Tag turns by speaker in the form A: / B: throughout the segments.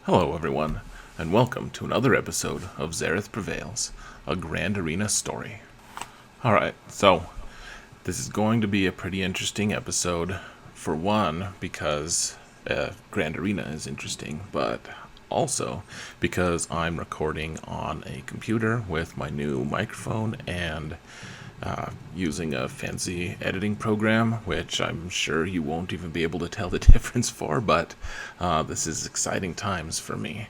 A: Hello everyone, and welcome to another episode of Zareth Prevails, a Grand Arena story. Alright, so this is going to be a pretty interesting episode, for one, because Grand Arena is interesting, but also because I'm recording on a computer with my new microphone and using a fancy editing program, which I'm sure you won't even be able to tell the difference for, but this is exciting times for me.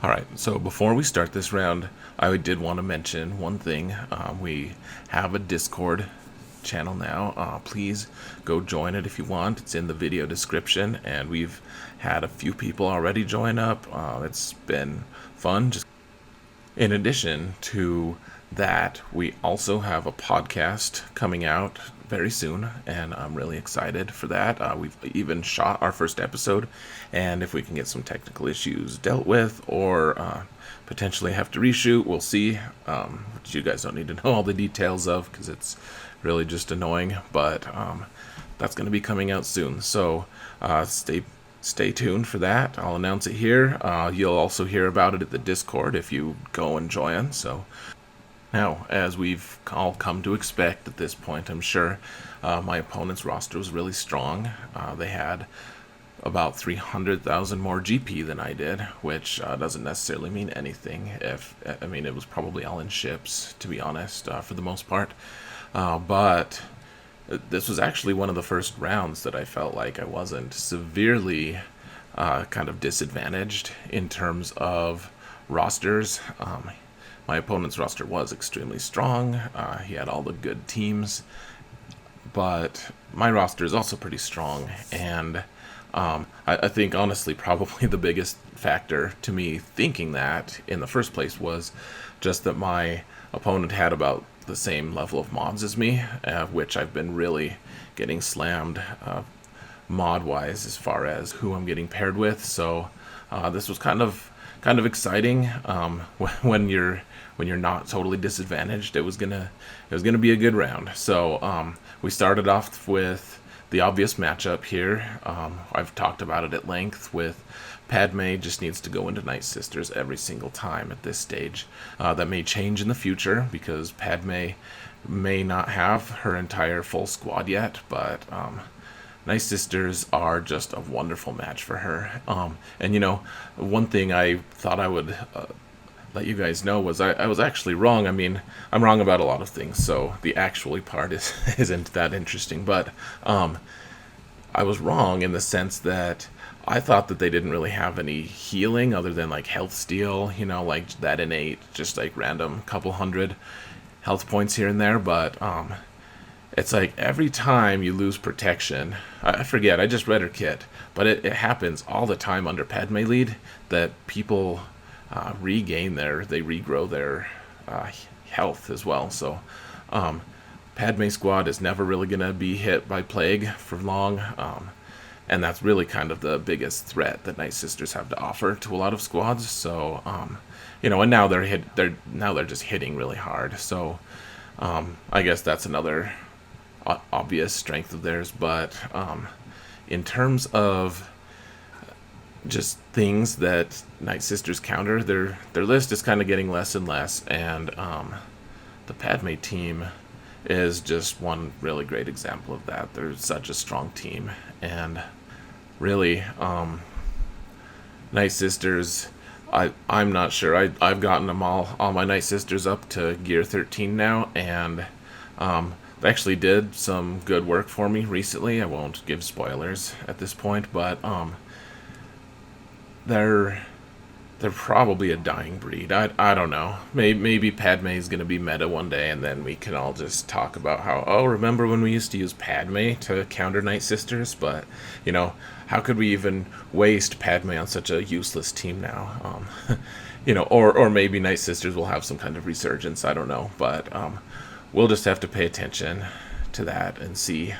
A: Alright, so before we start this round, I did want to mention one thing. We have a Discord channel now. Please go join it if you want. It's in the video description, and we've had a few people already join up. It's been fun. In addition to that, we also have a podcast coming out very soon, and I'm really excited for that. We've even shot our first episode, and if we can get some technical issues dealt with or potentially have to reshoot, we'll see, which you guys don't need to know all the details of because it's really just annoying, but that's going to be coming out soon, so stay tuned for that. I'll announce it here. You'll also hear about it at the Discord if you go and join. So now, as we've all come to expect at this point, I'm sure, my opponent's roster was really strong. They had about 300,000 more GP than I did, which doesn't necessarily mean anything. It was probably all in ships, to be honest, for the most part. But this was actually one of the first rounds that I felt like I wasn't severely kind of disadvantaged in terms of rosters. My opponent's roster was extremely strong. He had all the good teams, but my roster is also pretty strong, and I think honestly probably the biggest factor to me thinking that in the first place was just that my opponent had about the same level of mods as me, which I've been really getting slammed mod-wise as far as who I'm getting paired with. So this was kind of exciting. When you're not totally disadvantaged, it was gonna be a good round. So we started off with the obvious matchup here. I've talked about it at length. With Padme just needs to go into Nightsisters every single time at this stage. That may change in the future because Padme may not have her entire full squad yet, but Nightsisters are just a wonderful match for her. And one thing I thought I would let you guys know was I was actually wrong. I mean, I'm wrong about a lot of things, so the actually part isn't that interesting, but I was wrong in the sense that I thought that they didn't really have any healing other than like health steal, like that innate, just like random couple hundred health points here and there, but it's like every time you lose protection, I forget, I just read her kit, but it happens all the time under Padme lead that people they regrow their health as well. So Padme squad is never really going to be hit by plague for long, and that's really kind of the biggest threat that Nightsisters have to offer to a lot of squads. So and now they're just hitting really hard. So I guess that's another obvious strength of theirs. But in terms of just things that Nightsisters counter, their list is kind of getting less and less, and the Padme team is just one really great example of that. They're such a strong team, and really, Nightsisters, I'm not sure. I've gotten them all my Nightsisters up to gear 13 now, and they actually did some good work for me recently. I won't give spoilers at this point, but they're probably a dying breed. I don't know. Maybe Padme is going to be meta one day, and then we can all just talk about how, remember when we used to use Padme to counter Nightsisters? But, how could we even waste Padme on such a useless team now? Or maybe Nightsisters will have some kind of resurgence. I don't know. But we'll just have to pay attention to that and see.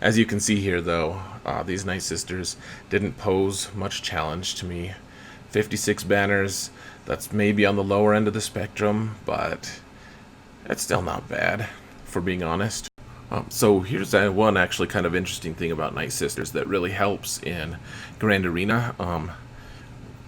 A: As you can see here, though, these Nightsisters didn't pose much challenge to me. 56 banners, that's maybe on the lower end of the spectrum, but it's still not bad, for being honest. So here's one actually kind of interesting thing about Nightsisters that really helps in Grand Arena.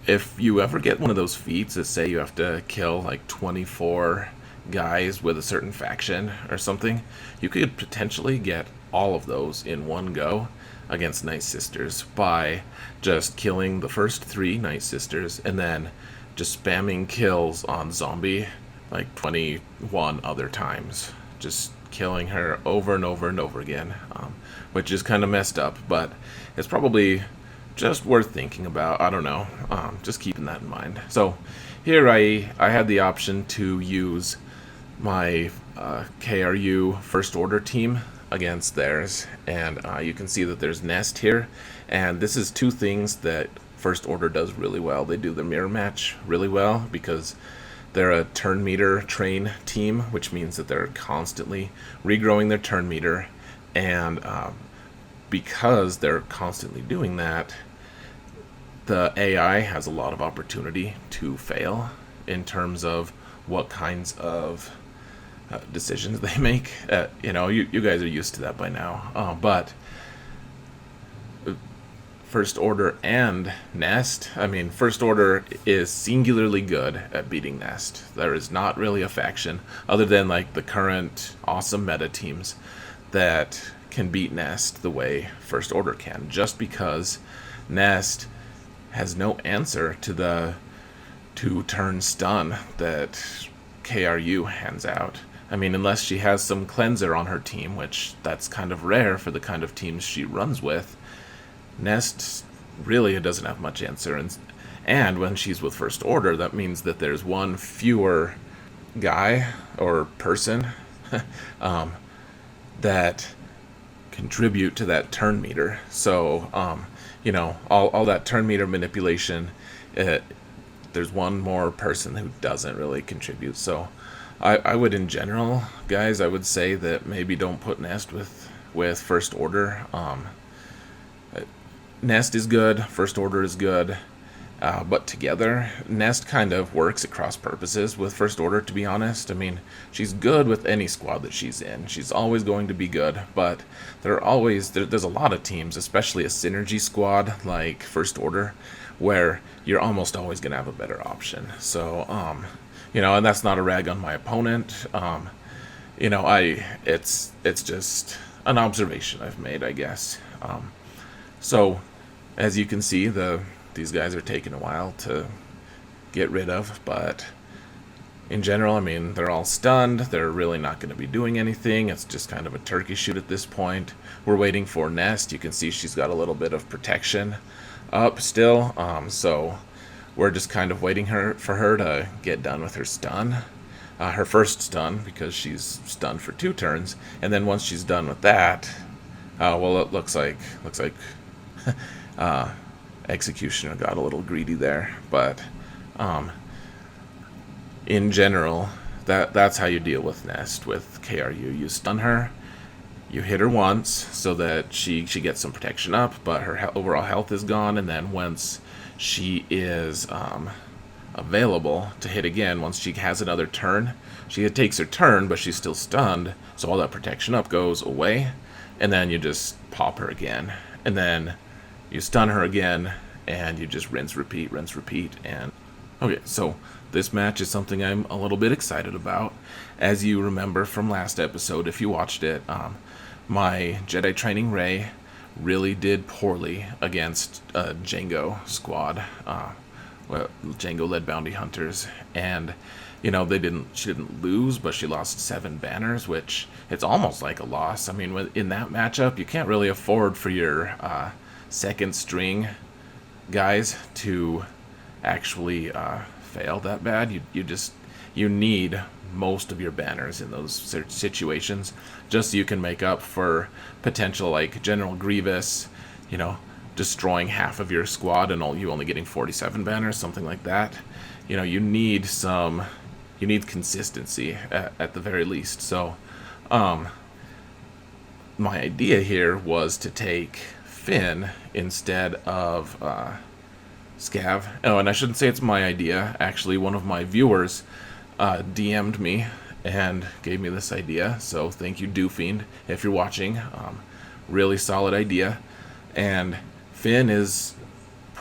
A: if you ever get one of those feats that say you have to kill like 24 guys with a certain faction or something, you could potentially get all of those in one go against Nightsisters by just killing the first 3 Nightsisters and then just spamming kills on Zombie like 21 other times. Just killing her over and over and over again, which is kind of messed up, but it's probably just worth thinking about. I don't know, just keeping that in mind. So here I had the option to use my KRU First Order team against theirs, and you can see that there's Nest here, and this is 2 things that First Order does really well. They do the mirror match really well because they're a turn meter train team, which means that they're constantly regrowing their turn meter, and because they're constantly doing that, the AI has a lot of opportunity to fail in terms of what kinds of decisions they make. You guys are used to that by now, but First Order and Nest, First Order is singularly good at beating Nest. There is not really a faction other than like the current awesome meta teams that can beat Nest the way First Order can, just because Nest has no answer to the 2-turn stun that KRU hands out. Unless she has some cleanser on her team, which that's kind of rare for the kind of teams she runs with, Nest really doesn't have much answer. And when she's with First Order, that means that there's one fewer guy or person that contribute to that turn meter. So, all that turn meter manipulation, there's one more person who doesn't really contribute. So I would, in general, guys, I would say that maybe don't put Nest with First Order. Nest is good, First Order is good, but together, Nest kind of works at cross purposes with First Order, to be honest. She's good with any squad that she's in. She's always going to be good, but there's a lot of teams, especially a synergy squad like First Order, where you're almost always going to have a better option. So, and that's not a rag on my opponent. It's just an observation I've made, I guess. So, as you can see, these guys are taking a while to get rid of, but in general, they're all stunned. They're really not going to be doing anything. It's just kind of a turkey shoot at this point. We're waiting for Nest. You can see she's got a little bit of protection up still, so we're just kind of waiting for her to get done with her stun. Her first stun, because she's stunned for 2 turns, and then once she's done with that, it looks like Executioner got a little greedy there, but in general, that's how you deal with Nest with KRU. You stun her, you hit her once so that she gets some protection up, but her overall health is gone, and then once she is available to hit again, once she has another turn, she takes her turn, but she's still stunned, so all that protection up goes away, and then you just pop her again, and then you stun her again, and you just rinse, repeat, and... Okay, so this match is something I'm a little bit excited about. As you remember from last episode, if you watched it, my Jedi Training Rey really did poorly against a Jango squad, Jango-led bounty hunters, and she didn't lose, but she lost 7 banners, which it's almost like a loss. In that matchup, you can't really afford for your second string guys to actually fail that bad. You need most of your banners in those situations, just so you can make up for potential like General Grievous, destroying half of your squad and you only getting 47 banners, something like that. You need consistency at the very least. So my idea here was to take Finn instead of Scav. Oh, and I shouldn't say it's my idea. Actually, one of my viewers DM'd me and gave me this idea. So thank you, Doofiend, if you're watching. Really solid idea. And Finn is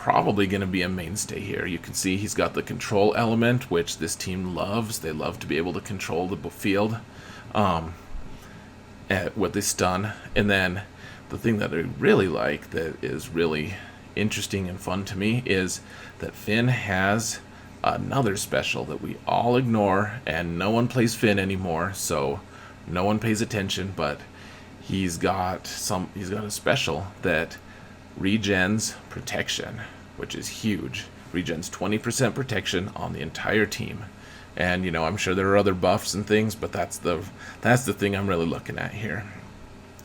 A: probably going to be a mainstay here. You can see he's got the control element, which this team loves. They love to be able to control the field with this stun. And then the thing that I really like that is really interesting and fun to me is that Finn has another special that we all ignore, and no one plays Finn anymore, so no one pays attention, but he's got a special that regens protection, which is huge. Regens 20% protection on the entire team. And I'm sure there are other buffs and things, but that's the thing I'm really looking at here.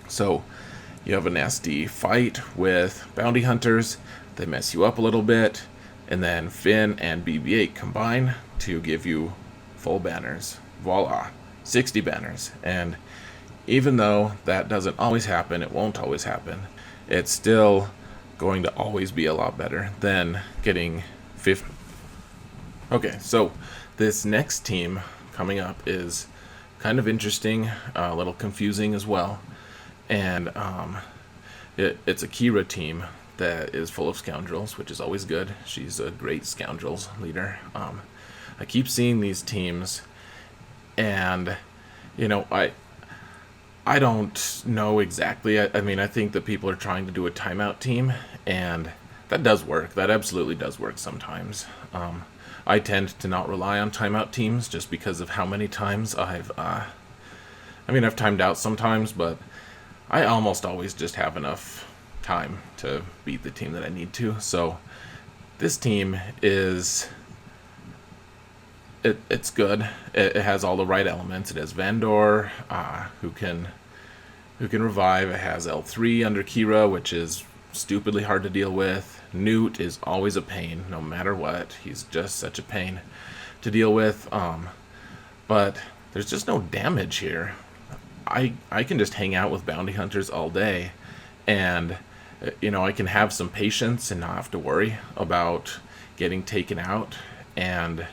A: So you have a nasty fight with bounty hunters. They mess you up a little bit, and then Finn and BB-8 combine to give you full banners. Voila, 60 banners. And even though that doesn't always happen, it won't always happen, it's still going to always be a lot better than getting 50. Okay, so this next team coming up is kind of interesting, a little confusing as well. And it's a Qi'ra team that is full of scoundrels, which is always good. She's a great scoundrels leader. I keep seeing these teams, and I don't know exactly. I mean, I think that people are trying to do a timeout team, and that does work. That absolutely does work sometimes. I tend to not rely on timeout teams just because of how many times I've timed out sometimes, but I almost always just have enough time to beat the team that I need to. So this team is... It's good. It has all the right elements. It has Vandor, who can revive. It has L3 under Qi'ra, which is stupidly hard to deal with. Newt is always a pain, no matter what. He's just such a pain to deal with. But there's just no damage here. I can just hang out with bounty hunters all day, and I can have some patience and not have to worry about getting taken out, and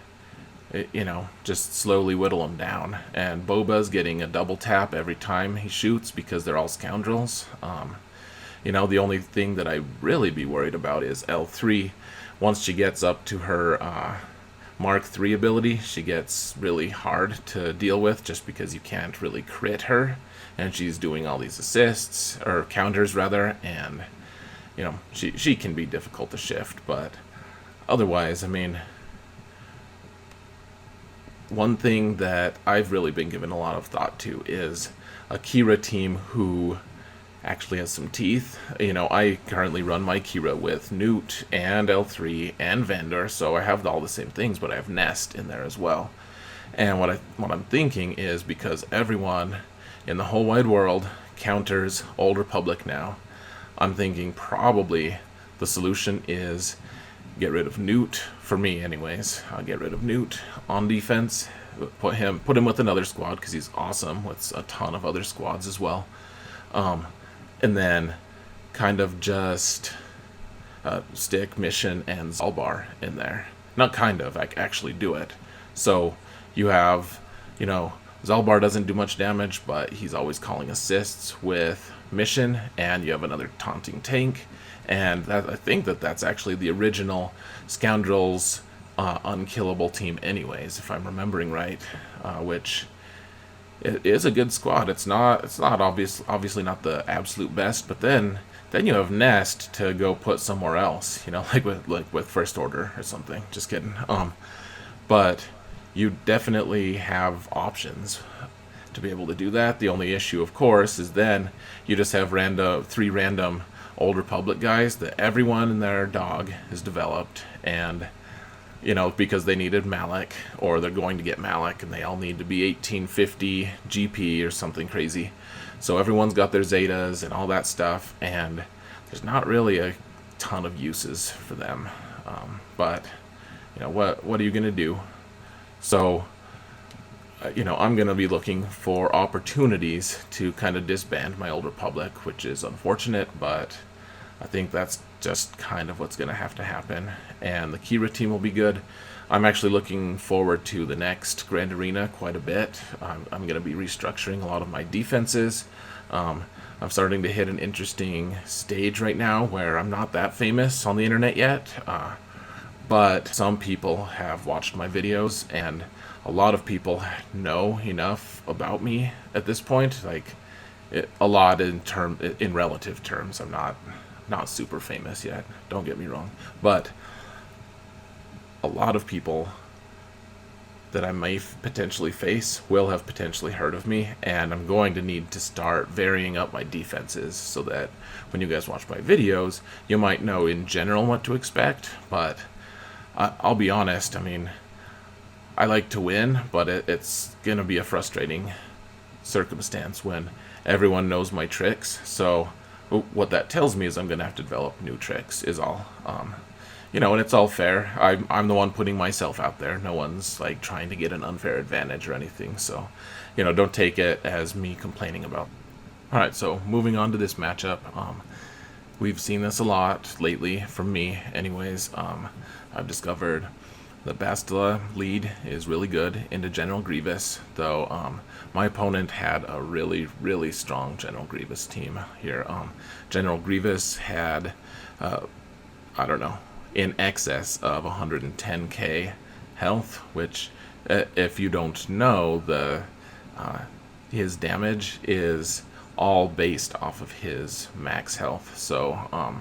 A: just slowly whittle them down. And Boba's getting a double tap every time he shoots because they're all scoundrels. The only thing that I really be worried about is L3. Once she gets up to her Mark III ability, she gets really hard to deal with just because you can't really crit her, and she's doing all these assists, or counters rather, and she can be difficult to shift. But otherwise, one thing that I've really been given a lot of thought to is a Qi'ra team who actually has some teeth. I currently run my Qi'ra with Newt and L3 and Vandor, so I have all the same things, but I have Nest in there as well. And what I'm thinking is, because everyone in the whole wide world counters Old Republic now, I'm thinking probably the solution is get rid of Newt, for me anyways. I'll get rid of Newt on defense, put him with another squad, because he's awesome with a ton of other squads as well. And then kind of just stick Mission and Zalbar in there. Not kind of, I actually do it. So you have, Zalbar doesn't do much damage, but he's always calling assists with Mission, and you have another taunting tank. And I think that's actually the original Scoundrels unkillable team anyways, if I'm remembering right, which it is a good squad. It's not obviously not the absolute best, but then you have Nest to go put somewhere else, like with First Order or something. Just kidding. But you definitely have options to be able to do that. The only issue, of course, is then you just have three random Old Republic guys that everyone and their dog has developed, and because they needed Malak, or they're going to get Malak, and they all need to be 1850 GP or something crazy. So everyone's got their Zetas and all that stuff, and there's not really a ton of uses for them. But what are you gonna do? So I'm gonna be looking for opportunities to kind of disband my Old Republic, which is unfortunate, but I think that's just kind of what's going to have to happen. And the Qi'ra team will be good. I'm actually looking forward to the next Grand Arena quite a bit. I'm going to be restructuring a lot of my defenses. I'm starting to hit an interesting stage right now where I'm not that famous on the internet yet, but some people have watched my videos, and a lot of people know enough about me at this point. Like, a lot in relative terms. I'm not super famous yet. Don't get me wrong, but a lot of people that I may potentially face will have potentially heard of me, and I'm going to need to start varying up my defenses so that when you guys watch my videos, you might know in general what to expect. But I'll be honest, I mean, I like to win, but it's going to be a frustrating circumstance when everyone knows my tricks. So what that tells me is I'm going to have to develop new tricks, is all. And it's all fair. I'm the one putting myself out there. No one's like trying to get an unfair advantage or anything. So, don't take it as me complaining about. All right, so moving on to this matchup. We've seen this a lot lately from me, anyways. I've discovered the Bastila lead is really good into General Grievous, though my opponent had a really, really strong General Grievous team here. General Grievous had, I don't know, in excess of 110k health, which, if you don't know, his damage is all based off of his max health. So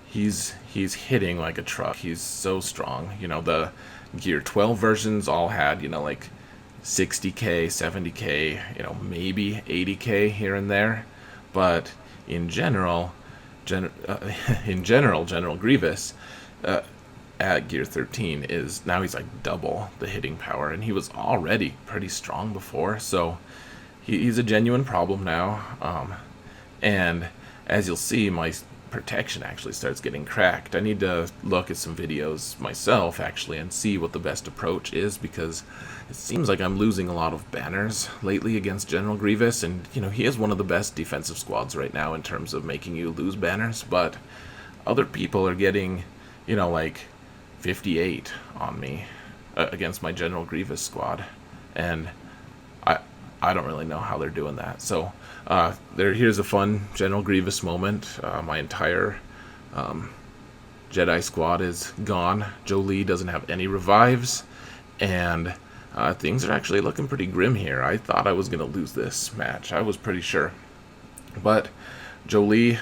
A: he's hitting like a truck. He's so strong. The Gear 12 versions all had like 60k, 70k, maybe 80k here and there, but in general, General Grievous at Gear 13 is now he's like double the hitting power, and he was already pretty strong before, so he's a genuine problem now. And as you'll see, my protection actually starts getting cracked. I need to look at some videos myself actually and see what the best approach is, because it seems like I'm losing a lot of banners lately against General Grievous, and he is one of the best defensive squads right now in terms of making you lose banners, but other people are getting like 58 on me against my General Grievous squad, and I don't really know how they're doing that. So here's a fun General Grievous moment. My entire Jedi squad is gone. Jolee doesn't have any revives, and things are actually looking pretty grim here. I thought I was going to lose this match. I was pretty sure. But Jolee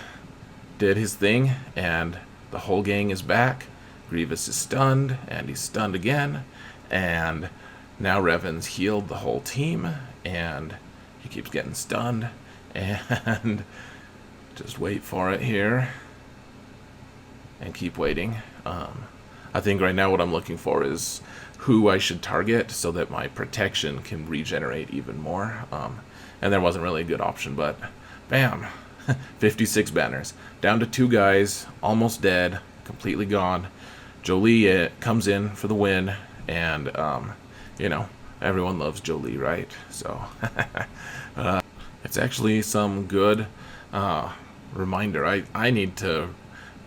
A: did his thing, and the whole gang is back. Grievous is stunned, and he's stunned again, and now Revan's healed the whole team, and he keeps getting stunned, and just wait for it here, and keep waiting. I think right now what I'm looking for is who I should target so that my protection can regenerate even more, and there wasn't really a good option, but bam, 56 banners, down to 2 guys, almost dead, completely gone. Jolee comes in for the win, and everyone loves Jolee, right? So it's actually some good reminder. I need to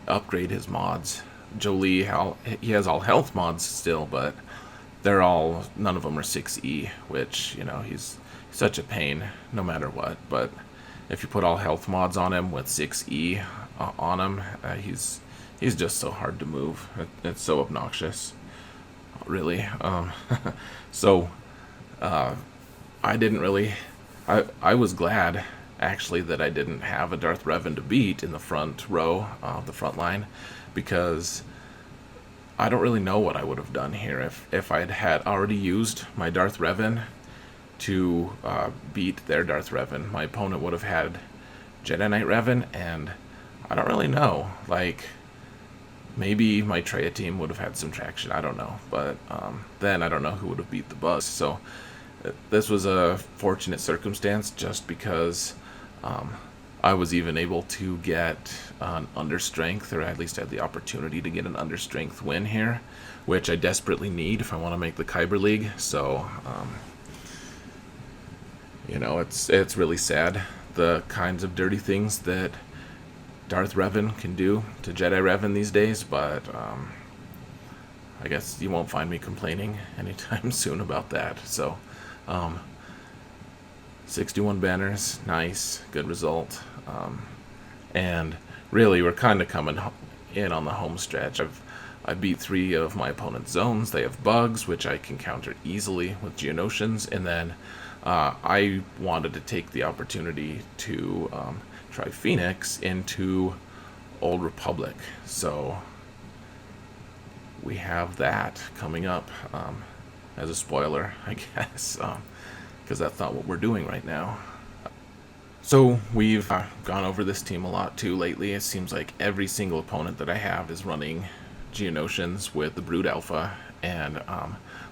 A: upgrade his mods. Jolee, he has all health mods still, but none of them are 6E, which he's such a pain no matter what. But if you put all health mods on him with 6E on him, he's just so hard to move. It's so obnoxious, really. So I didn't really. I was glad actually that I didn't have a Darth Revan to beat in the front row, the front line, because I don't really know what I would have done here if I had already used my Darth Revan to beat their Darth Revan. My opponent would have had Jedi Knight Revan, and I don't really know. Like, maybe my Traya team would have had some traction. I don't know, but then I don't know who would have beat the Bossk. So this was a fortunate circumstance, just because I was even able to get an understrength, or at least had the opportunity to get an understrength win here, which I desperately need if I want to make the Kyber League. So it's really sad, the kinds of dirty things that Darth Revan can do to Jedi Revan these days, but I guess you won't find me complaining anytime soon about that. So 61 banners, nice, good result. And really, we're kind of coming in on the home stretch. I beat 3 of my opponent's zones. They have bugs, which I can counter easily with Geonosians, and then I wanted to take the opportunity to try Phoenix into Old Republic. So we have that coming up as a spoiler, I guess, because that's not what we're doing right now. So we've gone over this team a lot too lately. It seems like every single opponent that I have is running Geonosians with the Brood Alpha, and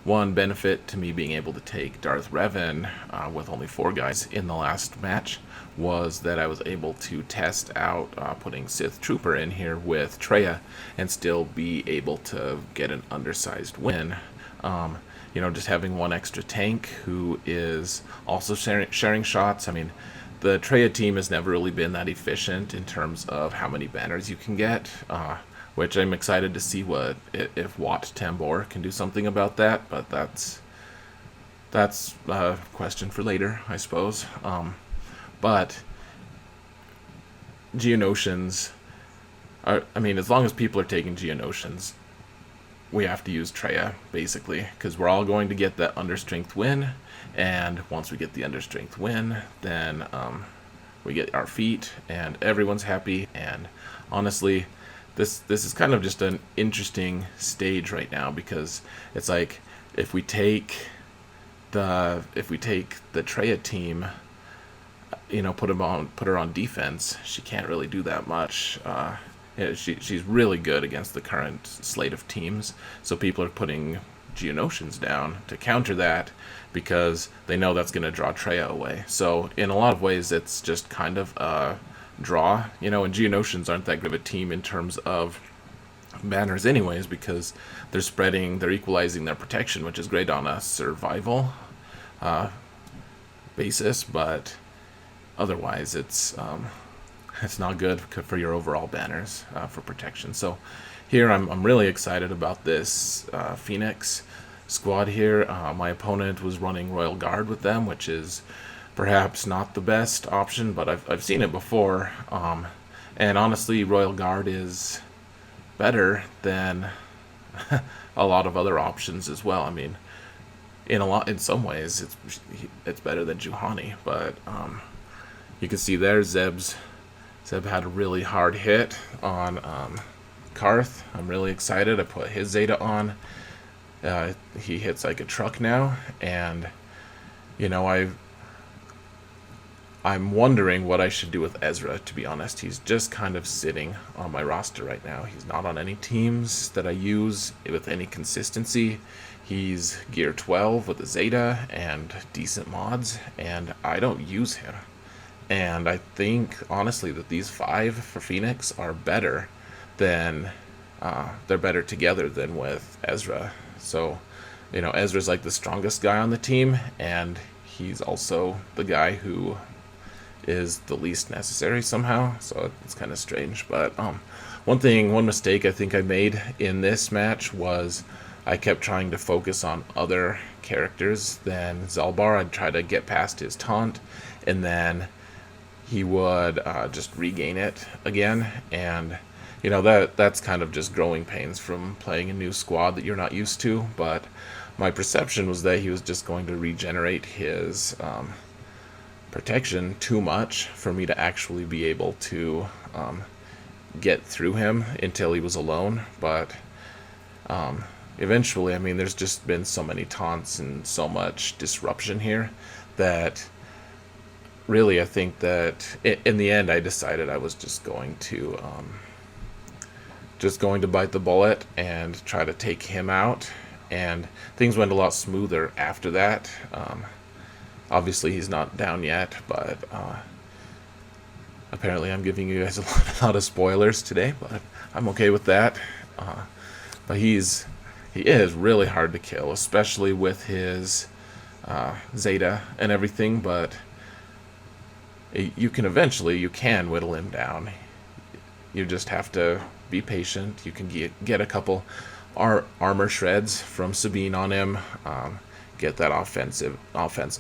A: one benefit to me being able to take Darth Revan with only 4 guys in the last match was that I was able to test out putting Sith Trooper in here with Traya and still be able to get an undersized win. Just having one extra tank who is also sharing shots. I mean, the Traya team has never really been that efficient in terms of how many banners you can get, which I'm excited to see if Wat Tambor can do something about that, but that's a question for later, I suppose. But Geonosians, as long as people are taking Geonosians, we have to use Traya, basically, because we're all going to get that understrength win, and once we get the understrength win, then we get our feet, and everyone's happy, and honestly, this is kind of just an interesting stage right now, because it's like, if we take the Traya team, put her on defense, she can't really do that much. She's really good against the current slate of teams, so people are putting Geonosians down to counter that because they know that's going to draw Traya away. So in a lot of ways, it's just kind of a draw, and Geonosians aren't that good of a team in terms of banners anyways, because they're equalizing their protection, which is great on a survival basis, but otherwise it's not good for your overall banners for protection. So here I'm really excited about this Phoenix squad here. My opponent was running Royal Guard with them, which is perhaps not the best option, but I've seen it before. And honestly, Royal Guard is better than a lot of other options as well. I mean, in some ways, it's better than Juhani, but you can see there Zeb had a really hard hit on Karth. I'm really excited. I put his Zeta on. He hits like a truck now, and I'm wondering what I should do with Ezra, to be honest. He's just kind of sitting on my roster right now. He's not on any teams that I use with any consistency. He's gear 12 with a Zeta and decent mods, and I don't use him. And I think, honestly, that these 5 for Phoenix are better than, they're better together than with Ezra. So, Ezra's like the strongest guy on the team, and he's also the guy who is the least necessary somehow. So it's kind of strange. But one mistake I think I made in this match was I kept trying to focus on other characters than Zalbar. I'd try to get past his taunt, and then he would just regain it again, and that's kind of just growing pains from playing a new squad that you're not used to. But my perception was that he was just going to regenerate his protection too much for me to actually be able to get through him until he was alone. But eventually, there's just been so many taunts and so much disruption here that really, I think that in the end, I decided I was just going to bite the bullet and try to take him out. And things went a lot smoother after that. Obviously, he's not down yet, but apparently I'm giving you guys a lot of spoilers today, but I'm okay with that. But he is really hard to kill, especially with his Zeta and everything, but you can whittle him down. You just have to be patient. You can get a couple armor shreds from Sabine on him, get that offense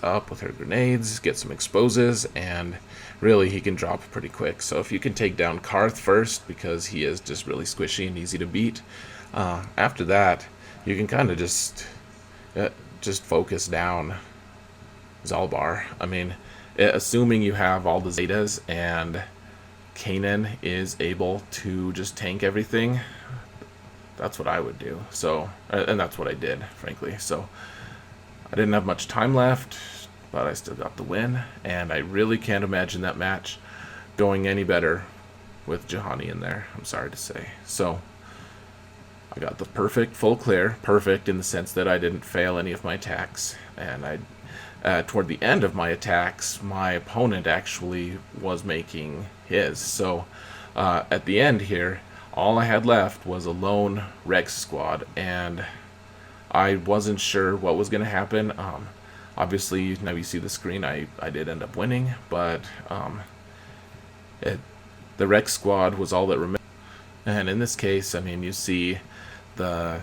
A: up with her grenades, get some exposes, and really he can drop pretty quick. So if you can take down Karth first, because he is just really squishy and easy to beat, after that you can kind of just focus down Zalbar. I mean, assuming you have all the Zetas and Kanan is able to just tank everything, that's what I would do. So, and that's what I did, frankly. So I didn't have much time left, but I still got the win, and I really can't imagine that match going any better with Juhani in there, I'm sorry to say. So I got the perfect full clear, perfect in the sense that I didn't fail any of my attacks, and toward the end of my attacks, my opponent actually was making his. So at the end here, all I had left was a lone Rex squad, and I wasn't sure what was going to happen. Obviously, now you see the screen, I did end up winning, but the Rex squad was all that remained. And in this case, I mean, you see the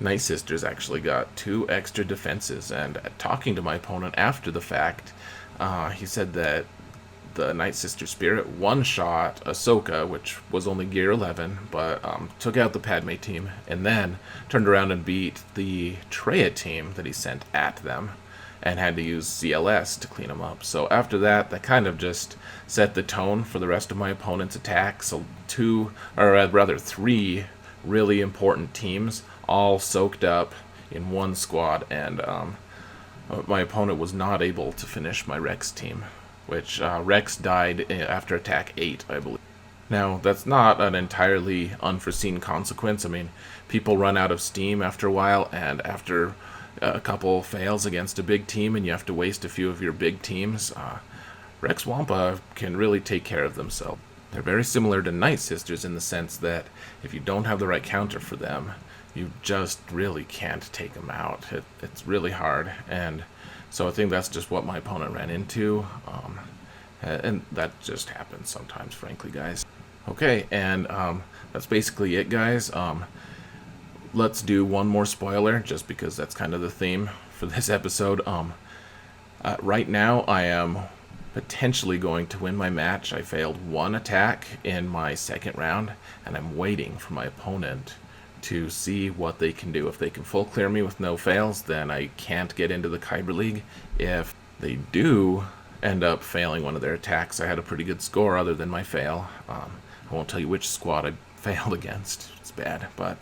A: Nightsisters actually got 2 extra defenses, and talking to my opponent after the fact, he said that the Nightsister Spirit one-shot Ahsoka, which was only gear 11, but took out the Padme team, and then turned around and beat the Traya team that he sent at them, and had to use CLS to clean them up. So after that, that kind of just set the tone for the rest of my opponent's attacks. So 3 really important teams all soaked up in one squad, and my opponent was not able to finish my Rex team, which Rex died after attack 8, I believe. Now, that's not an entirely unforeseen consequence. I mean, people run out of steam after a while, and after a couple fails against a big team and you have to waste a few of your big teams, Rex Wampa can really take care of themselves. They're very similar to Nightsisters in the sense that if you don't have the right counter for them, you just really can't take them out. It's really hard, and so I think that's just what my opponent ran into, and that just happens sometimes, frankly, guys. Okay, and that's basically it, guys. Let's do one more spoiler, just because that's kind of the theme for this episode. Right now, I am potentially going to win my match. I failed 1 attack in my second round, and I'm waiting for my opponent to see what they can do. If they can full clear me with no fails, then I can't get into the Kyber League. If they do end up failing one of their attacks, I had a pretty good score other than my fail. I won't tell you which squad I failed against. It's bad, but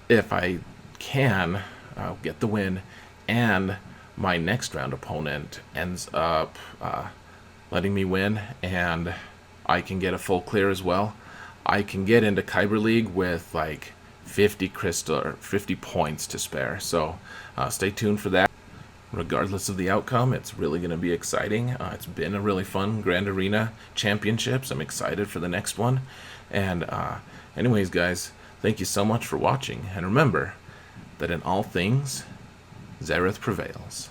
A: if I can, I'll get the win, and my next round opponent ends up letting me win, and I can get a full clear as well, I can get into Kyber League with like 50 crystal or 50 points to spare. So stay tuned for that. Regardless of the outcome, it's really going to be exciting. It's been a really fun Grand Arena Championships. I'm excited for the next one. And anyways, guys, thank you so much for watching. And remember that in all things, Zareth prevails.